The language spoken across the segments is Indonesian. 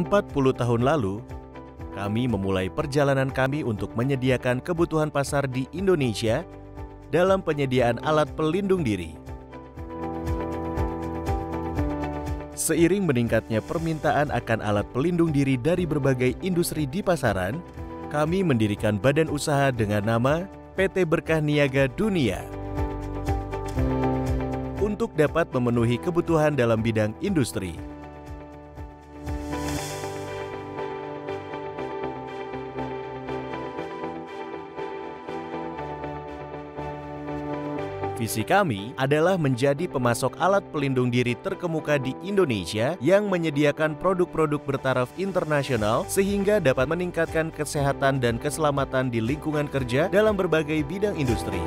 40 tahun lalu, kami memulai perjalanan kami untuk menyediakan kebutuhan pasar di Indonesia dalam penyediaan alat pelindung diri. Seiring meningkatnya permintaan akan alat pelindung diri dari berbagai industri di pasaran, kami mendirikan badan usaha dengan nama PT Berkah Niaga Dunia untuk dapat memenuhi kebutuhan dalam bidang industri. Visi kami adalah menjadi pemasok alat pelindung diri terkemuka di Indonesia yang menyediakan produk-produk bertaraf internasional sehingga dapat meningkatkan kesehatan dan keselamatan di lingkungan kerja dalam berbagai bidang industri.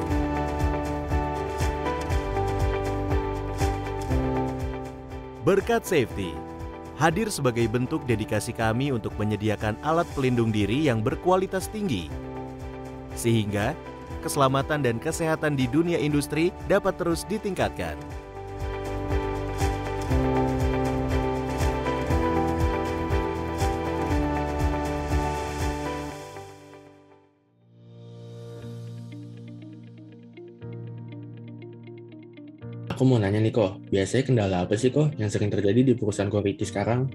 Berkat Safety hadir sebagai bentuk dedikasi kami untuk menyediakan alat pelindung diri yang berkualitas tinggi, sehingga keselamatan dan kesehatan di dunia industri dapat terus ditingkatkan. Aku mau nanya nih kok, biasanya kendala apa sih kok yang sering terjadi di perusahaan Koriki sekarang?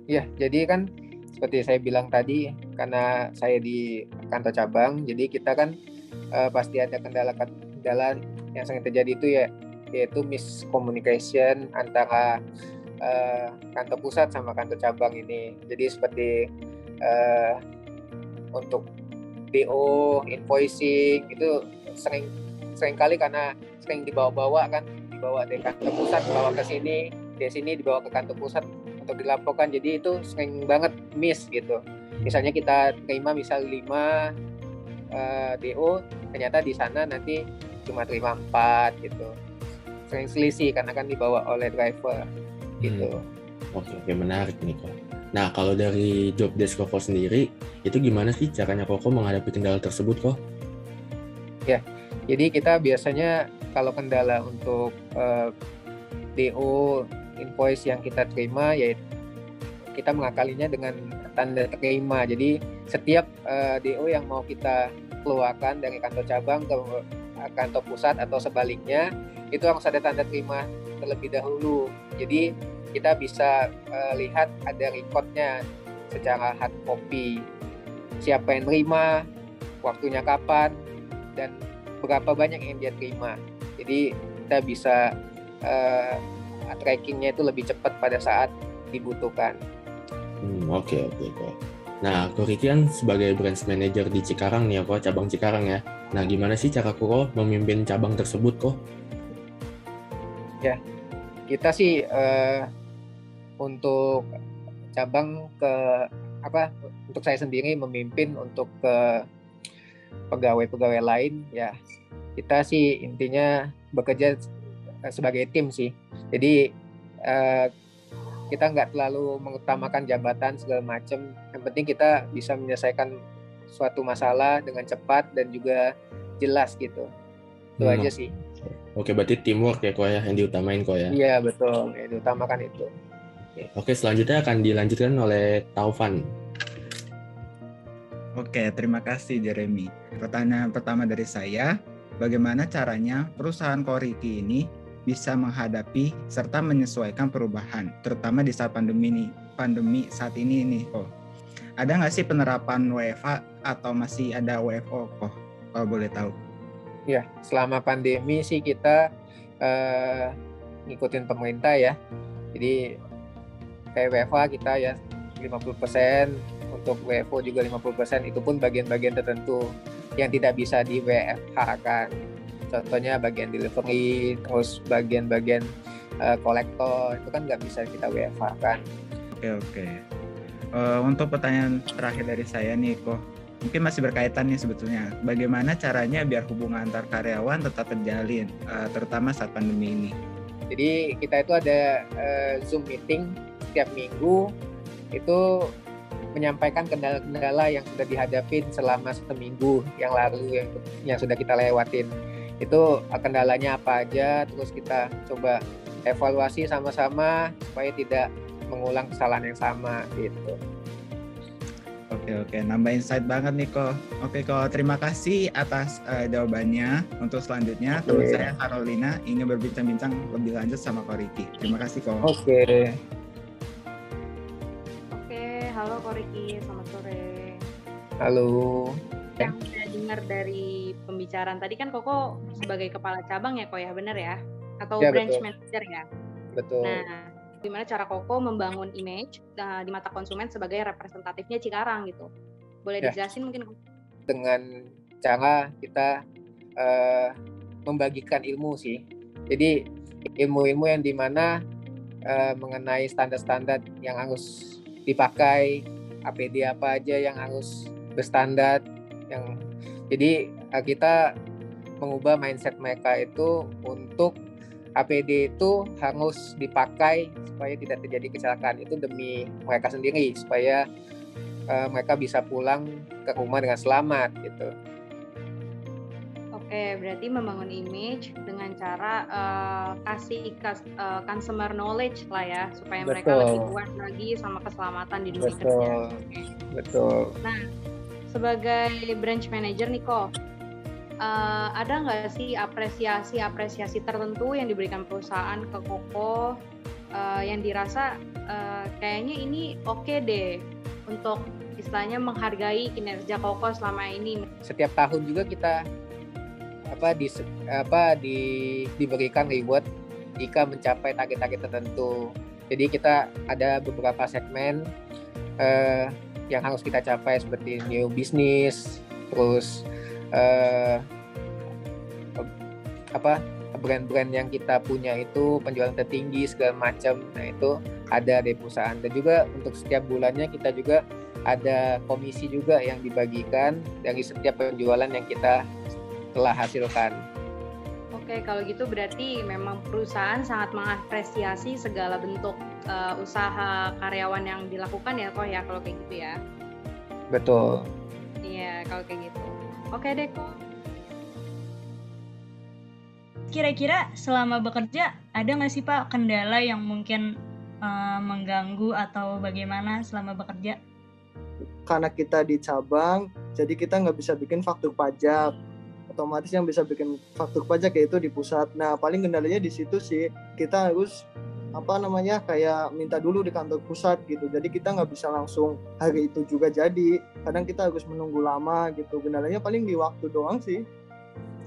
Ya, jadi kan seperti saya bilang tadi, karena saya di kantor cabang, jadi kita kan pasti ada kendala yang sering terjadi itu yaitu miscommunication antara kantor pusat sama kantor cabang ini. Jadi seperti untuk DO, invoicing itu sering kali karena sering dibawa dari kantor pusat dibawa ke sini, dari sini dibawa ke kantor pusat untuk dilaporkan, jadi itu sering banget miss gitu. Misalnya kita terima 5 DO, ternyata di sana nanti cuma terima 4 gitu. Sering selisih karena kan dibawa oleh driver gitu. Oke, menarik nih kok. Nah, kalau dari job desk Koko sendiri, itu gimana sih caranya Koko menghadapi kendala tersebut kok? Ya, jadi kita biasanya kalau kendala untuk DO invoice yang kita terima, yaitu kita mengakalinya dengan tanda terima. Jadi setiap DO yang mau kita keluarkan dari kantor cabang ke kantor pusat atau sebaliknya, itu harus ada tanda terima terlebih dahulu. Jadi kita bisa lihat ada recordnya secara hard copy, siapa yang terima, waktunya kapan, dan berapa banyak yang dia terima. Jadi kita bisa trackingnya itu lebih cepat pada saat dibutuhkan. Oke. Nah, Koriki kan sebagai branch manager di Cikarang nih ya kok, cabang Cikarang ya. Nah, gimana sih cara Koko memimpin cabang tersebut kok? Ya, kita sih untuk cabang untuk saya sendiri memimpin untuk ke pegawai-pegawai lain ya, kita sih intinya bekerja sebagai tim sih. Jadi kita nggak terlalu mengutamakan jabatan segala macam. Yang penting kita bisa menyelesaikan suatu masalah dengan cepat dan juga jelas gitu. Itu aja sih. Oke, berarti teamwork ya kok ya yang diutamain kok ya? Iya betul, yang diutamakan itu. Oke, selanjutnya akan dilanjutkan oleh Taufan. Oke, terima kasih Jeremy. Pertanyaan pertama dari saya, bagaimana caranya perusahaan Koriki ini bisa menghadapi serta menyesuaikan perubahan, terutama di saat pandemi saat ini nih kok. Ada nggak sih penerapan WFH atau masih ada WFO kok, kalau boleh tahu? Ya, selama pandemi sih kita ngikutin pemerintah ya. Jadi kayak WFH kita ya 50%, untuk WFO juga 50%, itu pun bagian-bagian tertentu yang tidak bisa di WFH kan. Contohnya bagian delivery, terus bagian-bagian kolektor, itu kan nggak bisa kita WFH kan. Oke. Untuk pertanyaan terakhir dari saya nih kok, mungkin masih berkaitan nih sebetulnya. Bagaimana caranya biar hubungan antar karyawan tetap terjalin, terutama saat pandemi ini? Jadi kita itu ada Zoom meeting setiap minggu, itu menyampaikan kendala-kendala yang sudah dihadapin selama seminggu yang lalu yang sudah kita lewatin. Itu kendalanya apa aja, terus kita coba evaluasi sama-sama supaya tidak mengulang kesalahan yang sama gitu. Oke, nambah insight banget nih kok. Oke kok, terima kasih atas jawabannya. Untuk selanjutnya, teman saya Carolina ingin berbincang-bincang lebih lanjut sama Ko Riki. Terima kasih kok. Oke, halo Ko Riki, selamat sore. halo. Yang saya dengar dari pembicaraan tadi kan Koko sebagai kepala cabang ya Ko ya, benar ya? Atau Ya, branch betul. manager ya? Betul. Nah, gimana cara Koko membangun image di mata konsumen sebagai representatifnya Cikarang gitu? Boleh Ya. dijelasin mungkin? Dengan cara kita membagikan ilmu sih. Jadi ilmu-ilmu yang dimana mengenai standar-standar yang harus dipakai, APD apa aja yang harus berstandar, jadi kita mengubah mindset mereka itu untuk APD itu harus dipakai supaya tidak terjadi kecelakaan, itu demi mereka sendiri supaya mereka bisa pulang ke rumah dengan selamat gitu. Oke, berarti membangun image dengan cara kasih consumer knowledge lah ya, supaya mereka lebih aware lagi sama keselamatan di dunia kerja. Betul. Nah, sebagai branch manager nih Ko, ada nggak sih apresiasi tertentu yang diberikan perusahaan ke Koko yang dirasa kayaknya ini oke deh untuk istilahnya menghargai kinerja Koko selama ini? Setiap tahun juga kita diberikan reward jika mencapai target-target tertentu. Jadi kita ada beberapa segmen yang harus kita capai seperti new business, terus brand-brand yang kita punya itu penjualan tertinggi segala macam. Nah itu ada di perusahaan, dan juga untuk setiap bulannya kita juga ada komisi juga yang dibagikan dari setiap penjualan yang kita telah hasilkan. Oke, kalau gitu berarti memang perusahaan sangat mengapresiasi segala bentuk usaha karyawan yang dilakukan ya Ko ya, kalau kayak gitu ya. Betul. Iya, kalau kayak gitu. Oke deh Ko. Kira-kira selama bekerja ada nggak sih Pak kendala yang mungkin mengganggu atau bagaimana selama bekerja? Karena kita di cabang, jadi kita nggak bisa bikin faktur pajak. Otomatis yang bisa bikin faktur pajak yaitu di pusat. Nah, paling kendalanya di situ sih. Kita harus kayak minta dulu di kantor pusat gitu. Jadi kita nggak bisa langsung hari itu juga jadi. Kadang kita harus menunggu lama gitu. Kendalanya paling di waktu doang sih.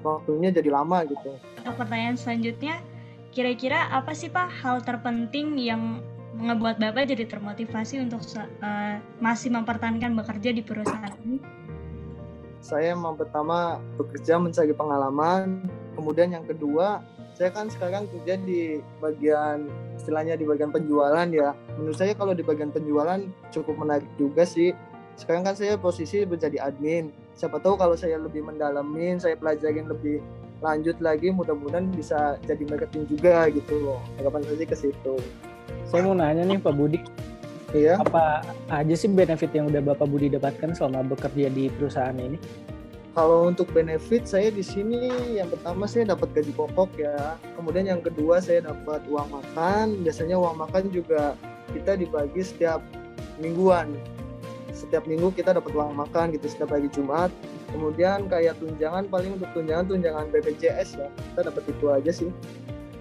Waktunya jadi lama gitu. Pertanyaan selanjutnya, kira-kira apa sih Pak hal terpenting yang ngebuat Bapak jadi termotivasi untuk masih mempertahankan bekerja di perusahaan ini? Saya yang pertama bekerja mencari pengalaman, kemudian yang kedua saya kan sekarang kerja di bagian penjualan ya. Menurut saya kalau di bagian penjualan cukup menarik juga sih. Sekarang kan saya posisi menjadi admin. Siapa tahu kalau saya lebih mendalamin, saya pelajarin lebih lanjut lagi, mudah-mudahan bisa jadi marketing juga gitu loh. Harapan saya ke situ. Saya mau nanya nih Pak Budi. Iya. Apa aja sih benefit yang udah Bapak Budi dapatkan selama bekerja di perusahaan ini? Kalau untuk benefit saya di sini yang pertama saya dapat gaji pokok ya. Kemudian yang kedua saya dapat uang makan. Biasanya uang makan juga kita dibagi setiap mingguan. Setiap minggu kita dapat uang makan gitu setiap hari Jumat. Kemudian kayak tunjangan, paling untuk tunjangan BPJS ya. Kita dapat itu aja sih.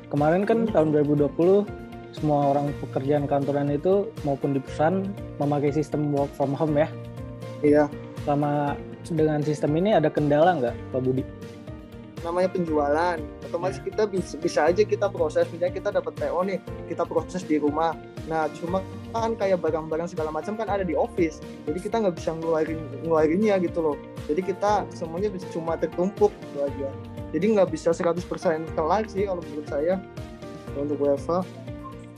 Kemarin kan tahun 2020 semua orang pekerjaan kantoran itu maupun di perusahaan memakai sistem work from home ya. Iya. Sama dengan sistem ini ada kendala nggak Pak Budi? Namanya penjualan, otomatis kita bisa aja kita proses, misalnya kita dapat PO nih, kita proses di rumah. Nah cuma kan kayak barang-barang segala macam kan ada di office, jadi kita nggak bisa ngeluarinnya gitu loh. Jadi kita semuanya bisa cuma tertumpuk gitu aja. Jadi nggak bisa 100% kelar sih kalau menurut saya untuk WFH.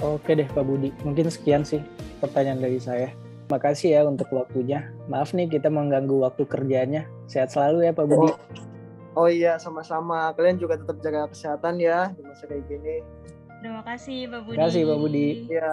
Oke deh Pak Budi, mungkin sekian sih pertanyaan dari saya. Makasih ya untuk waktunya. Maaf nih kita mengganggu waktu kerjanya. Sehat selalu ya Pak Budi. Oh iya, sama-sama. Kalian juga tetap jaga kesehatan ya di masa kayak gini. Terima kasih Pak Budi. Terima kasih Pak Budi. Iya.